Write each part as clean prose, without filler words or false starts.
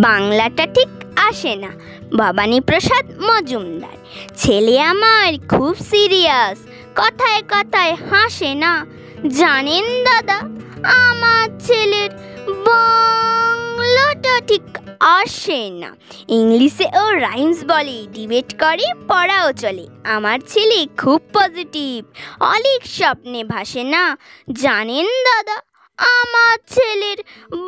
বাংলাটা ঠিক আসে না। ভবানী প্রসাদ মজুমদার। ছেলে আমার খুব সিরিয়াস, কথায় কথায় হাসে না। জানেন দাদা, আমার ছেলের বাংলাটা ঠিক আসে না। ইংলিশে ও রাইমস বলে, ডিবেট করে, পড়াও চলে। আমার ছেলে খুব পজিটিভ, অলিক স্বপ্নে ভাসে না। জানেন দাদা, আমার ছেলের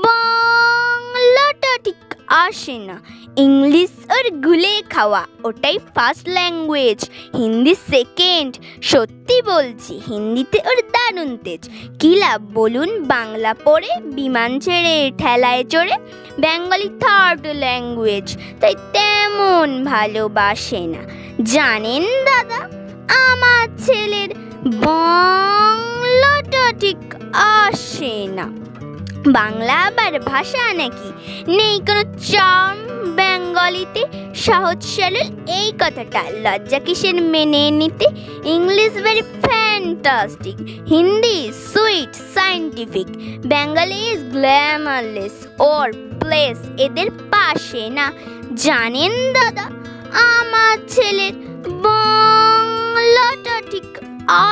বাংলাটা ঠিক আসে না। ইংলিশ ওর গুলে খাওয়া, ওটাই ফার্স্ট ল্যাঙ্গুয়েজ, হিন্দি সেকেন্ড। সত্যি বলছি, হিন্দিতে ওর দারুণ তেজ। কি লাভ বলুন বাংলা পড়ে, বিমান ছেড়ে ঠেলায় চড়ে। বেঙ্গলি থার্ড ল্যাঙ্গুয়েজ, তাই তেমন ভালোবাসে না। জানেন দাদা, আমার ছেলের বাংলাটা ঠিক আসে না। বাংলা আবার ভাষা নাকি, নেই কোনো চার্ম বেঙ্গলিতে। সহজ সরল এই কথাটা লজ্জা কিসের মেনে নিতে। English very fantastic, Hindi sweet scientific. Bengali is glamourless or place এদের পাশে না। জানেন দাদা, আমার ছেলের বাংলাটা ঠিক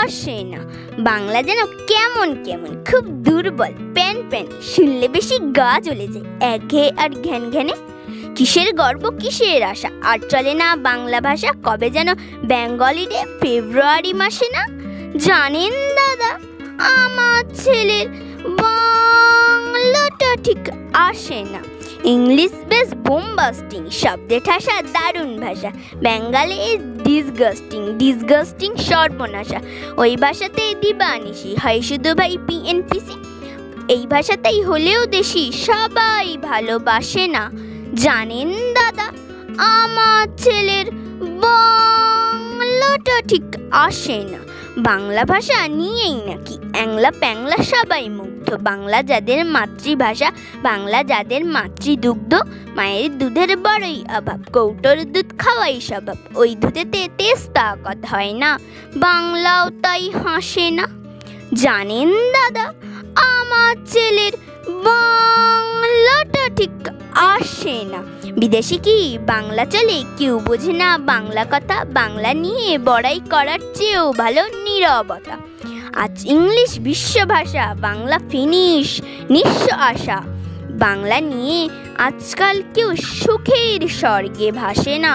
আসে না। বাংলা যেন কেমন কেমন, খুব দুর্বল, প্যান প্যান, শুনলে বেশি গা জ্বলে যায়, একঘেয়ে আর ঘ্যান ঘ্যানে। কিসের গর্ব কিসের আশা, আর চলে না বাংলা ভাষা। কবে যেন বেঙ্গলি ডে, ফেব্রুয়ারি মাসে না। জানেন দাদা, আমার ছেলের বাংলাটা ঠিক আসে না। ইংলিশ বেশ বোমবাস্টিং, শব্দে ঠাসা দারুণ ভাষা। বেঙ্গলি ইজ ডিসগাস্টিং, ডিসগাস্টিং সর্বনাশা। ওই ভাষাতেই দিবানিশি হয় শুধু ভাই পিএনপিসি। এই ভাষাতেই হলেও দেশি, সবাই ভালোবাসে না। জানেন দাদা, আমার ছেলের বাংলাটা ঠিক আসে না। বাংলা ভাষা নিয়েই নাকি অ্যাংলা প্যাংলা সবাই মুগ্ধ। বাংলা যাদের মাতৃভাষা, বাংলা যাদের মাতৃদুগ্ধ। মায়ের দুধের বড়ই অভাব, কৌটোর দুধ খাওয়াই স্বভাব। ওই দুধেতে তেস্তা কথা হয় না, বাংলাও তাই হাসে না। জানেন দাদা, আমার ছেলের বাংলাটা ঠিক আসে না। বিদেশি কি বাংলা চলে, কেউ বোঝে না বাংলা কথা। বাংলা নিয়ে বড়াই করার চেয়েও ভালো নীরবতা। আজ ইংলিশ বিশ্বভাষা, বাংলা ফিনিশ নিঃস্ব আশা। বাংলা নিয়ে আজকাল কেউ সুখের স্বর্গে ভাসে না।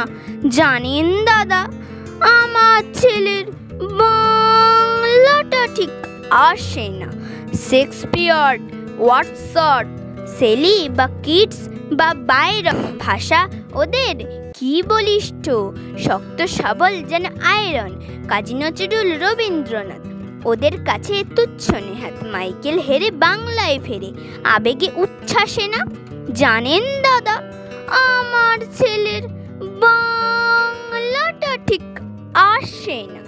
জানেন দাদা, আমার ছেলের বাংলাটা ঠিক আসে না। শেক্সপিয়ার, ওয়াটসন, শেলি বা কিটস বা বাইরন ভাষা ওদের কি বলিষ্ঠ, শক্ত সবল যেন আয়রন। কাজী নজরুল, রবীন্দ্রনাথ ওদের কাছে তুচ্ছ নেহাত। মাইকেল হেরে বাংলায় ফেরে, আবেগে উচ্ছ্বাসে না। জানেন দাদা, আমার ছেলের বাংলাটা ঠিক আসে না।